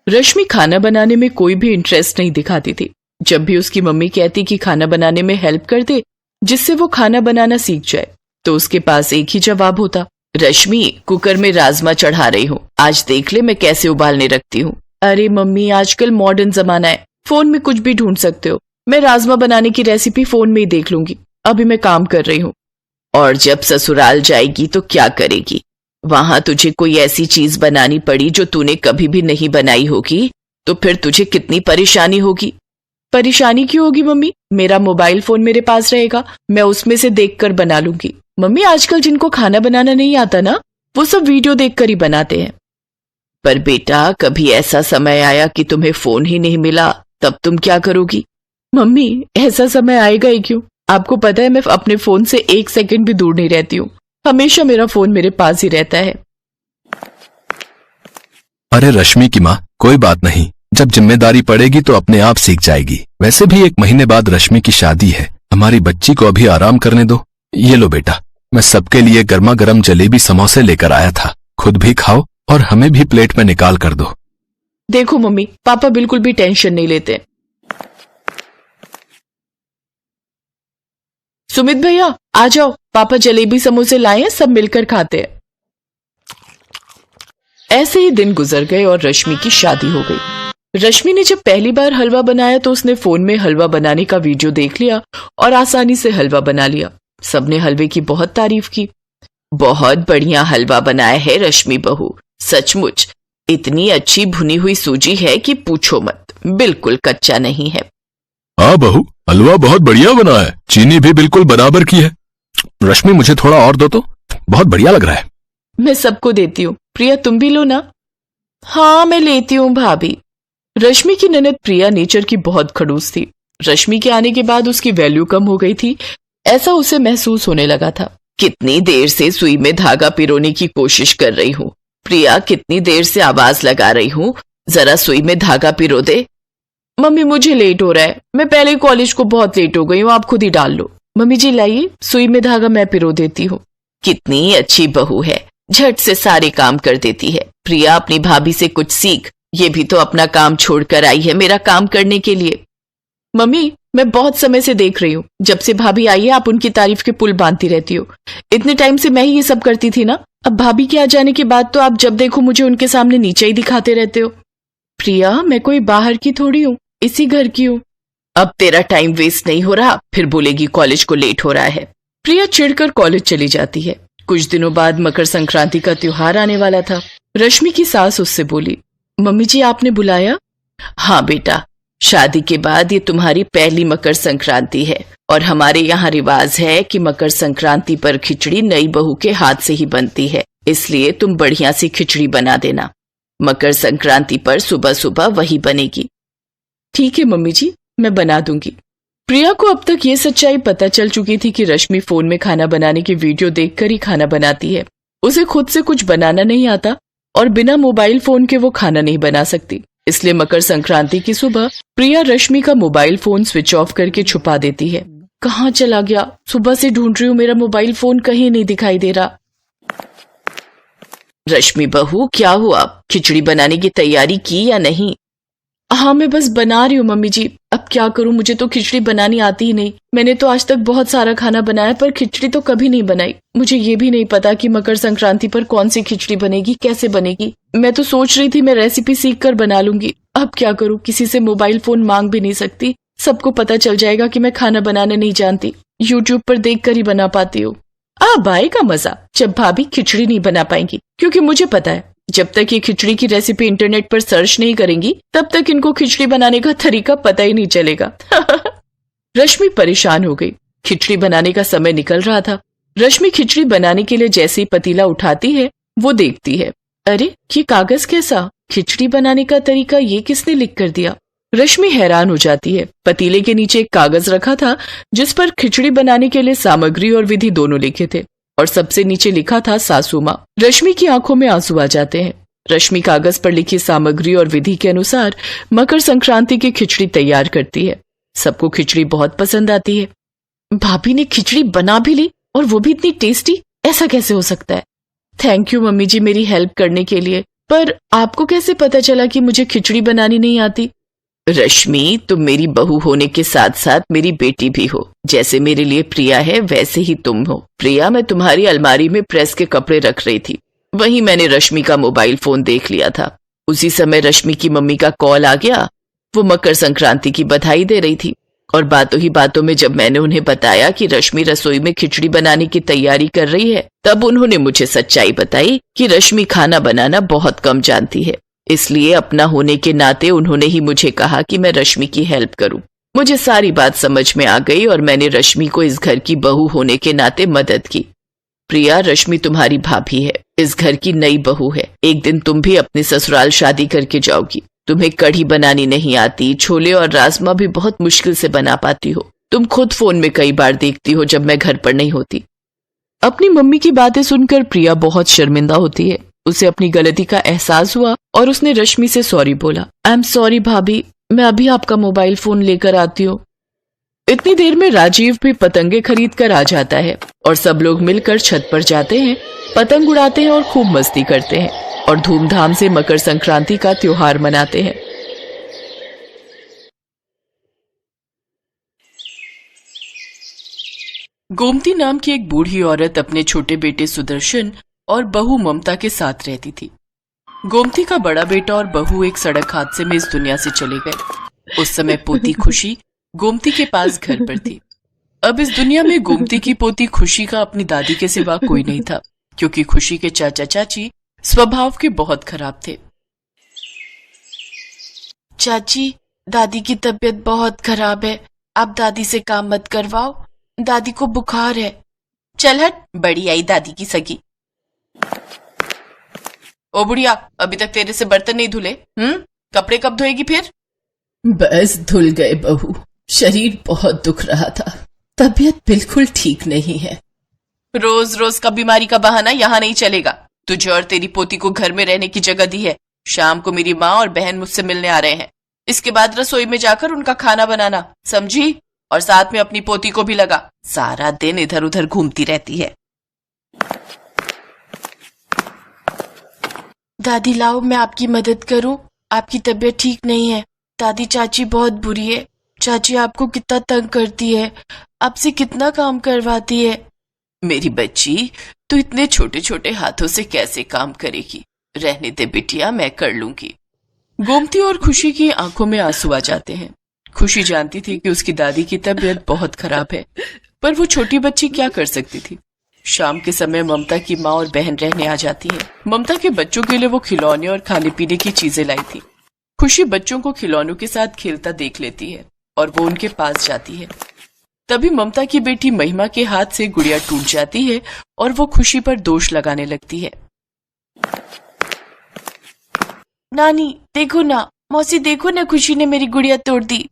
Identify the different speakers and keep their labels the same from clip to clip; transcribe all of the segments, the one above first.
Speaker 1: रश्मि खाना बनाने में कोई भी इंटरेस्ट नहीं दिखाती थी। जब भी उसकी मम्मी कहती कि खाना बनाने में हेल्प कर दे जिससे वो खाना बनाना सीख जाए, तो उसके पास एक ही जवाब होता, रश्मि कुकर में राजमा चढ़ा रही हूँ, आज देख ले मैं कैसे उबालने रखती हूँ। अरे मम्मी, आजकल मॉडर्न जमाना है, फोन में कुछ भी ढूंढ सकते हो। मैं राजमा बनाने की रेसिपी फोन में ही देख लूंगी, अभी मैं काम कर रही हूँ। और जब ससुराल जाएगी तो क्या करेगी? वहां तुझे कोई ऐसी चीज बनानी पड़ी जो तूने कभी भी नहीं बनाई होगी, तो फिर तुझे कितनी परेशानी होगी। परेशानी क्यों होगी मम्मी? मेरा मोबाइल फोन मेरे पास रहेगा, मैं उसमें से देखकर बना लूंगी। मम्मी, आजकल जिनको खाना बनाना नहीं आता ना, वो सब वीडियो देखकर ही बनाते हैं। पर बेटा, कभी ऐसा समय आया कि तुम्हें फोन ही नहीं मिला, तब तुम क्या करोगी? मम्मी, ऐसा समय आएगा ही क्यों? आपको पता है मैं अपने फोन से 1 सेकंड भी दूर नहीं रहती हूँ, हमेशा मेरा फोन मेरे पास ही रहता है।
Speaker 2: अरे रश्मि की माँ, कोई बात नहीं, जब जिम्मेदारी पड़ेगी तो अपने आप सीख जाएगी। वैसे भी 1 महीने बाद रश्मि की शादी है, हमारी बच्ची को अभी आराम करने दो। ये लो बेटा, मैं सबके लिए गर्मा गर्म जलेबी समोसे लेकर आया था, खुद भी खाओ और हमें भी प्लेट में निकाल कर दो।
Speaker 1: देखो मम्मी, पापा बिल्कुल भी टेंशन नहीं लेते। सुमित भैया आ जाओ, पापा जलेबी समोसे लाए हैं, सब मिलकर खाते हैं। ऐसे ही दिन गुजर गए और रश्मि की शादी हो गई। रश्मि ने जब पहली बार हलवा बनाया तो उसने फोन में हलवा बनाने का वीडियो देख लिया और आसानी से हलवा बना लिया। सबने हलवे की बहुत तारीफ की। बहुत बढ़िया हलवा बनाया है रश्मि बहू, सचमुच इतनी अच्छी भुनी हुई सूजी है कि पूछो मत, बिल्कुल कच्चा नहीं है।
Speaker 2: हाँ बहू, हलवा बहुत बढ़िया बना है, चीनी भी बिल्कुल बराबर की है। रश्मि, मुझे थोड़ा और दो तो, बहुत बढ़िया लग रहा है।
Speaker 1: मैं सबको देती हूँ, प्रिया तुम भी लो ना। हाँ मैं लेती हूँ भाभी। रश्मि की ननद प्रिया नेचर की बहुत खड़ूस थी। रश्मि के आने के बाद उसकी वैल्यू कम हो गई थी, ऐसा उसे महसूस होने लगा था। कितनी देर से सुई में धागा पिरोने की कोशिश कर रही हूँ प्रिया, कितनी देर से आवाज लगा रही हूँ, जरा सुई में धागा पिरो दे। मम्मी मुझे लेट हो रहा है, मैं पहले कॉलेज को बहुत लेट हो गई हूँ, आप खुद ही डाल लो। मम्मी जी लाइए, सुई में धागा मैं पिरो देती हूँ। कितनी अच्छी बहू है, झट से सारे काम कर देती है। प्रिया अपनी भाभी से कुछ सीख, ये भी तो अपना काम छोड़कर आई है मेरा काम करने के लिए। मम्मी मैं बहुत समय से देख रही हूँ, जब से भाभी आई है आप उनकी तारीफ के पुल बांधती रहती हो। इतने टाइम से मैं ही ये सब करती थी ना, अब भाभी के आ जाने के बाद तो आप जब देखो मुझे उनके सामने नीचे ही दिखाते रहते हो। प्रिया मैं कोई बाहर की थोड़ी हूँ, इसी घर की हूँ। अब तेरा टाइम वेस्ट नहीं हो रहा, फिर बोलेगी कॉलेज को लेट हो रहा है। प्रिया चिढ़कर कॉलेज चली जाती है। कुछ दिनों बाद मकर संक्रांति का त्योहार आने वाला था। रश्मि की सास उससे बोली, मम्मी जी आपने बुलाया? हाँ बेटा, शादी के बाद ये तुम्हारी पहली मकर संक्रांति है और हमारे यहाँ रिवाज है कि मकर संक्रांति पर खिचड़ी नई बहू के हाथ से ही बनती है, इसलिए तुम बढ़िया सी खिचड़ी बना देना। मकर संक्रांति पर सुबह सुबह वही बनेगी। ठीक है मम्मी जी, मैं बना दूंगी। प्रिया को अब तक ये सच्चाई पता चल चुकी थी कि रश्मि फोन में खाना बनाने की वीडियो देखकर ही खाना बनाती है। उसे खुद से कुछ बनाना नहीं आता और बिना मोबाइल फोन के वो खाना नहीं बना सकती। इसलिए मकर संक्रांति की सुबह प्रिया रश्मि का मोबाइल फोन स्विच ऑफ करके छुपा देती है। कहाँ चला गया? सुबह से ढूंढ रही हूँ, मेरा मोबाइल फोन कहीं नहीं दिखाई दे रहा। रश्मि बहू क्या हुआ, खिचड़ी बनाने की तैयारी की या नहीं? हाँ मैं बस बना रही हूँ मम्मी जी, अब क्या करूँ, मुझे तो खिचड़ी बनानी आती ही नहीं। मैंने तो आज तक बहुत सारा खाना बनाया पर खिचड़ी तो कभी नहीं बनाई। मुझे ये भी नहीं पता कि मकर संक्रांति पर कौन सी खिचड़ी बनेगी, कैसे बनेगी। मैं तो सोच रही थी मैं रेसिपी सीख कर बना लूंगी, अब क्या करूँ, किसी से मोबाइल फोन मांग भी नहीं सकती, सबको पता चल जाएगा कि मैं खाना बनाना नहीं जानती, यूट्यूब पर देख कर ही बना पाती हूँ। अब आएगा मजा जब भाभी खिचड़ी नहीं बना पाएंगी, क्योंकि मुझे पता है जब तक ये खिचड़ी की रेसिपी इंटरनेट पर सर्च नहीं करेंगी तब तक इनको खिचड़ी बनाने का तरीका पता ही नहीं चलेगा। रश्मि परेशान हो गई। खिचड़ी बनाने का समय निकल रहा था। रश्मि खिचड़ी बनाने के लिए जैसे ही पतीला उठाती है वो देखती है, अरे ये कागज कैसा, खिचड़ी बनाने का तरीका ये किसने लिख कर दिया। रश्मि हैरान हो जाती है। पतीले के नीचे एक कागज रखा था जिस पर खिचड़ी बनाने के लिए सामग्री और विधि दोनों लिखे थे और सबसे नीचे लिखा था सासू माँ। रश्मि की आंखों में आंसू आ जाते हैं। रश्मि कागज पर लिखी सामग्री और विधि के अनुसार मकर संक्रांति की खिचड़ी तैयार करती है। सबको खिचड़ी बहुत पसंद आती है। भाभी ने खिचड़ी बना भी ली और वो भी इतनी टेस्टी, ऐसा कैसे हो सकता है? थैंक यू मम्मी जी मेरी हेल्प करने के लिए, पर आपको कैसे पता चला कि मुझे खिचड़ी बनानी नहीं आती? रश्मि, तुम मेरी बहू होने के साथ साथ मेरी बेटी भी हो। जैसे मेरे लिए प्रिया है वैसे ही तुम हो। प्रिया, मैं तुम्हारी अलमारी में प्रेस के कपड़े रख रही थी, वहीं मैंने रश्मि का मोबाइल फोन देख लिया था। उसी समय रश्मि की मम्मी का कॉल आ गया। वो मकर संक्रांति की बधाई दे रही थी और बातों ही बातों में जब मैंने उन्हें बताया कि रश्मि रसोई में खिचड़ी बनाने की तैयारी कर रही है, तब उन्होंने मुझे सच्चाई बताई कि रश्मि खाना बनाना बहुत कम जानती है। इसलिए अपना होने के नाते उन्होंने ही मुझे कहा कि मैं रश्मि की हेल्प करूं। मुझे सारी बात समझ में आ गई और मैंने रश्मि को इस घर की बहू होने के नाते मदद की। प्रिया, रश्मि तुम्हारी भाभी है, इस घर की नई बहू है। एक दिन तुम भी अपने ससुराल शादी करके जाओगी। तुम्हें कढ़ी बनानी नहीं आती, छोले और राजमा भी बहुत मुश्किल से बना पाती हो। तुम खुद फोन में कई बार देखती हो जब मैं घर पर नहीं होती। अपनी मम्मी की बातें सुनकर प्रिया बहुत शर्मिंदा होती है। उसे अपनी गलती का एहसास हुआ और उसने रश्मि से सॉरी बोला। आई एम सॉरी भाभी, मैं अभी आपका मोबाइल फोन लेकर आती हूँ। इतनी देर में राजीव भी पतंगे खरीद कर आ जाता है और सब लोग मिलकर छत पर जाते हैं, पतंग उड़ाते हैं और खूब मस्ती करते हैं और धूमधाम से मकर संक्रांति का त्योहार मनाते हैं। गोमती नाम की एक बूढ़ी औरत अपने छोटे बेटे सुदर्शन और बहू ममता के साथ रहती थी। गोमती का बड़ा बेटा और बहू एक सड़क हादसे में इस दुनिया से चले गए। उस समय पोती खुशी गोमती के पास घर पर थी। अब इस दुनिया में गोमती की पोती खुशी का अपनी दादी के सिवा कोई नहीं था, क्योंकि खुशी के चाचा चाची स्वभाव के बहुत खराब थे। चाची, दादी की तबीयत बहुत खराब है, आप दादी से काम मत करवाओ, दादी को बुखार है। चल हट, बड़ी आई दादी की सगी। ओ बुढ़िया, अभी तक तेरे से बर्तन नहीं धुले? कपड़े कब धोएगी फिर?
Speaker 3: बस धुल गए बहू, शरीर बहुत दुख रहा था, तबीयत बिल्कुल ठीक नहीं है।
Speaker 1: रोज रोज का बीमारी का बहाना यहाँ नहीं चलेगा। तुझे और तेरी पोती को घर में रहने की जगह दी है। शाम को मेरी माँ और बहन मुझसे मिलने आ रहे हैं। इसके बाद रसोई में जाकर उनका खाना बनाना, समझी? और साथ में अपनी पोती को भी लगा, सारा दिन इधर उधर घूमती रहती है। दादी लाओ, मैं आपकी मदद करूं। आपकी तबीयत ठीक नहीं है। दादी, चाची बहुत बुरी है। चाची आपको कितना तंग करती है, आपसे कितना काम करवाती है। मेरी बच्ची, तू इतने छोटे छोटे हाथों से कैसे काम करेगी? रहने दे बिटिया, मैं कर लूंगी। गोमती और खुशी की आंखों में आंसू आ जाते हैं। खुशी जानती थी कि उसकी दादी की तबीयत बहुत खराब है, पर वो छोटी बच्ची क्या कर सकती थी। शाम के समय ममता की माँ और बहन रहने आ जाती है। ममता के बच्चों के लिए वो खिलौने और खाने पीने की चीजें लाई थी। खुशी बच्चों को खिलौनों के साथ खेलता देख लेती है और वो उनके पास जाती है। तभी ममता की बेटी महिमा के हाथ से गुड़िया टूट जाती है और वो खुशी पर दोष लगाने लगती है। नानी देखो ना, मौसी देखो ना, खुशी ने मेरी गुड़िया तोड़ दी।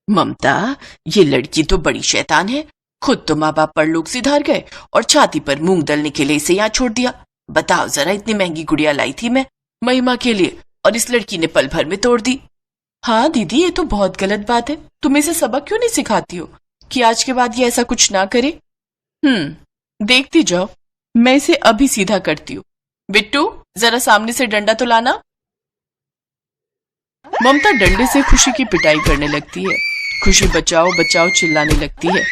Speaker 1: ममता, ये लड़की तो बड़ी शैतान है। खुद तो माँ बाप परलोक सिधार गए और छाती पर मूंग दलने के लिए इसे यहाँ छोड़ दिया। बताओ जरा, इतनी महंगी गुड़िया लाई थी मैं महिमा के लिए और इस लड़की ने पल भर में तोड़ दी। हाँ दीदी, ये तो बहुत गलत बात है। तुम इसे सबक क्यों नहीं सिखाती हो कि आज के बाद ये ऐसा कुछ ना करे? देखती जाओ, मैं इसे अभी सीधा करती हूँ। बिट्टू, जरा सामने से डंडा तो लाना। ममता डंडे से खुशी की पिटाई करने लगती है। खुशी बचाओ बचाओ चिल्लाने लगती है।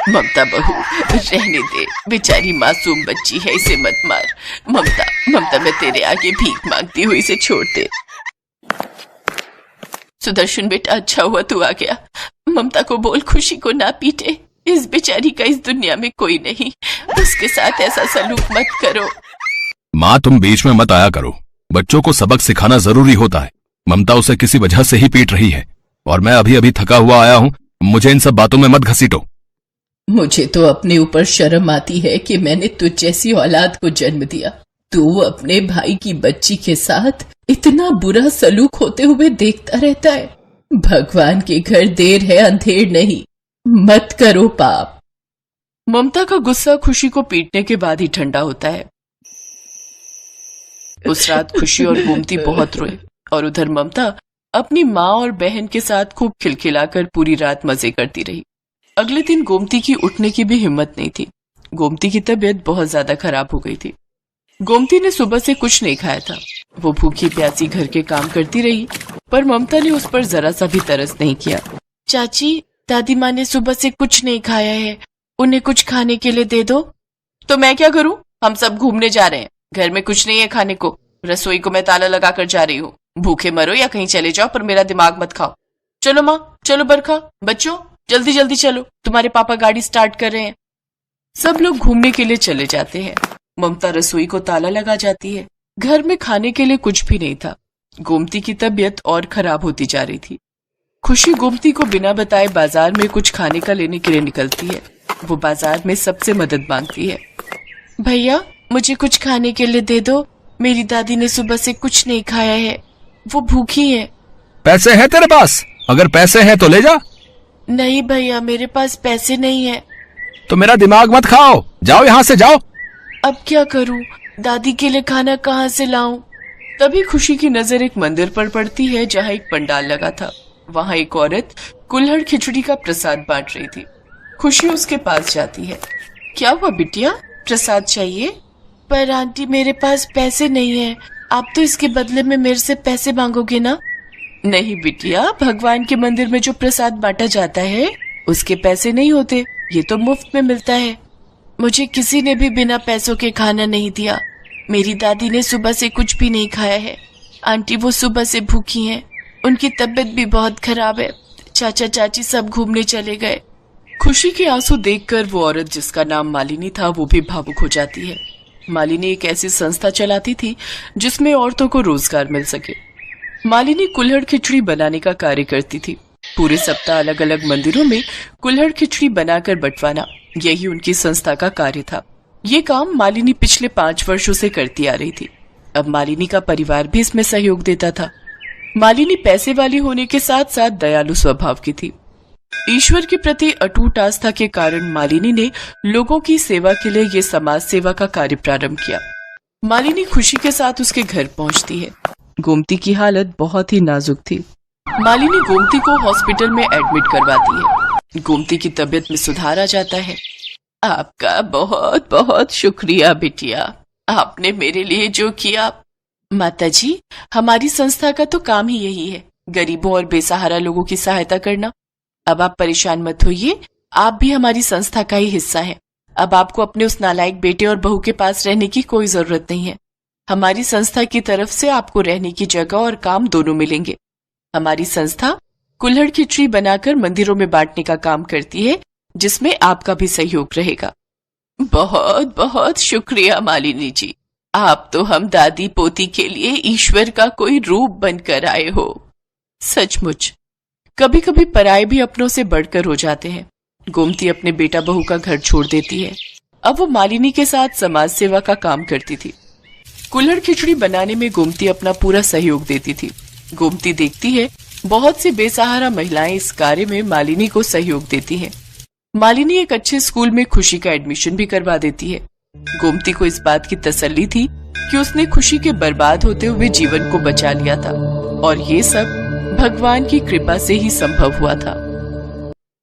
Speaker 1: ममता बहू, रहने दे, बेचारी मासूम बच्ची है, इसे मत मार। ममता मैं तेरे आगे भीख मांगती हूँ, इसे छोड़ दे। सुदर्शन बेटा, अच्छा हुआ तू आ गया। ममता को बोल खुशी को ना पीटे। इस बेचारी का इस दुनिया में कोई नहीं, उसके साथ ऐसा सलूक मत करो।
Speaker 2: माँ, तुम बीच में मत आया करो। बच्चों को सबक सिखाना जरूरी होता है। ममता उसे किसी वजह से ही पीट रही है और मैं अभी अभी थका हुआ आया हूँ। मुझे इन सब बातों में मत घसीटो।
Speaker 3: मुझे तो अपने ऊपर शर्म आती है कि मैंने तुझ जैसी औलाद को जन्म दिया। तू अपने भाई की बच्ची के साथ इतना बुरा सलूक होते हुए देखता रहता है। भगवान के घर देर है अंधेर नहीं, मत करो पाप।
Speaker 1: ममता का गुस्सा खुशी को पीटने के बाद ही ठंडा होता है। उस रात खुशी और गोमती बहुत रोए और उधर ममता अपनी माँ और बहन के साथ खूब खिलखिलाकर पूरी रात मजे करती रही। अगले दिन गोमती की उठने की भी हिम्मत नहीं थी। गोमती की तबीयत बहुत ज्यादा खराब हो गई थी। गोमती ने सुबह से कुछ नहीं खाया था। वो भूखी प्यासी घर के काम करती रही, पर ममता ने उस पर जरा सा भी तरस नहीं किया। चाची, दादी माँ ने सुबह से कुछ नहीं खाया है, उन्हें कुछ खाने के लिए दे दो। तो मैं क्या करूं? हम सब घूमने जा रहे हैं, घर में कुछ नहीं है खाने को। रसोई को मैं ताला लगा कर जा रही हूँ। भूखे मरो या कहीं चले जाओ, पर मेरा दिमाग मत खाओ। चलो माँ, चलो बरखा, बच्चों जल्दी जल्दी चलो, तुम्हारे पापा गाड़ी स्टार्ट कर रहे हैं। सब लोग घूमने के लिए चले जाते हैं। ममता रसोई को ताला लगा जाती है। घर में खाने के लिए कुछ भी नहीं था। गोमती की तबीयत और खराब होती जा रही थी। खुशी गोमती को बिना बताए बाजार में कुछ खाने का लेने के लिए निकलती है। वो बाजार में सबसे मदद मांगती है। भैया, मुझे कुछ खाने के लिए दे दो, मेरी दादी ने सुबह से कुछ नहीं खाया है, वो भूखी है।
Speaker 2: पैसे हैं तेरे पास? अगर पैसे हैं तो ले जा।
Speaker 1: नहीं भैया, मेरे पास पैसे नहीं है।
Speaker 2: तो मेरा दिमाग मत खाओ, जाओ यहाँ से जाओ।
Speaker 1: अब क्या करूं? दादी के लिए खाना कहाँ से लाऊं? तभी खुशी की नजर एक मंदिर पर पड़ती है जहाँ एक पंडाल लगा था। वहाँ एक औरत कुल्हड़ खिचड़ी का प्रसाद बांट रही थी। खुशी उसके पास जाती है। क्या हुआ बिटिया, प्रसाद चाहिए? पर आंटी, मेरे पास पैसे नहीं है, आप तो इसके बदले में मेरे से पैसे मांगोगे ना? नहीं बिटिया, भगवान के मंदिर में जो प्रसाद बांटा जाता है उसके पैसे नहीं होते, ये तो मुफ्त में मिलता है। मुझे किसी ने भी बिना पैसों के खाना नहीं दिया। मेरी दादी ने सुबह से कुछ भी नहीं खाया है। आंटी, वो सुबह से भूखी हैं, उनकी तबीयत भी बहुत खराब है। चाचा चाची सब घूमने चले गए। खुशी के आंसू देखकर वो औरत जिसका नाम मालिनी था वो भी भावुक हो जाती है। मालिनी एक ऐसी संस्था चलाती थी जिसमें औरतों को रोजगार मिल सके। मालिनी कुल्हड़ खिचड़ी बनाने का कार्य करती थी। पूरे सप्ताह अलग अलग मंदिरों में कुल्हड़ खिचड़ी बनाकर बंटवाना, यही उनकी संस्था का कार्य था। ये काम मालिनी पिछले 5 वर्षों से करती आ रही थी। अब मालिनी का परिवार भी इसमें सहयोग देता था। मालिनी पैसे वाली होने के साथ साथ दयालु स्वभाव की थी। ईश्वर के प्रति अटूट आस्था के कारण मालिनी ने लोगों की सेवा के लिए ये समाज सेवा का कार्य प्रारंभ किया। मालिनी खुशी के साथ उसके घर पहुंचती है। गोमती की हालत बहुत ही नाजुक थी। मालिनी गोमती को हॉस्पिटल में एडमिट करवाती है। गोमती की तबीयत में सुधार आ जाता है। आपका बहुत बहुत शुक्रिया बिटिया, आपने मेरे लिए जो किया। माताजी, हमारी संस्था का तो काम ही यही है, गरीबों और बेसहारा लोगों की सहायता करना। अब आप परेशान मत होइए, आप भी हमारी संस्था का ही हिस्सा हैं। अब आपको अपने उस नालायक बेटे और बहू के पास रहने की कोई जरूरत नहीं है। हमारी संस्था की तरफ से आपको रहने की जगह और काम दोनों मिलेंगे। हमारी संस्था कुल्हड़ खिचड़ी बनाकर मंदिरों में बांटने का काम करती है, जिसमें आपका भी सहयोग रहेगा। बहुत बहुत शुक्रिया मालिनी जी, आप तो हम दादी पोती के लिए ईश्वर का कोई रूप बनकर आए हो। सचमुच कभी कभी पराये भी अपनों से बढ़कर हो जाते हैं। गोमती अपने बेटा बहू का घर छोड़ देती है। अब वो मालिनी के साथ समाज सेवा का काम करती थी। कुल्हड़ खिचड़ी बनाने में गोमती अपना पूरा सहयोग देती थी। गोमती देखती है बहुत सी बेसहारा महिलाएं इस कार्य में मालिनी को सहयोग देती हैं। मालिनी एक अच्छे स्कूल में खुशी का एडमिशन भी करवा देती है। गोमती को इस बात की तसल्ली थी कि उसने खुशी के बर्बाद होते हुए जीवन को बचा लिया था और ये सब भगवान की कृपा से ही संभव हुआ था।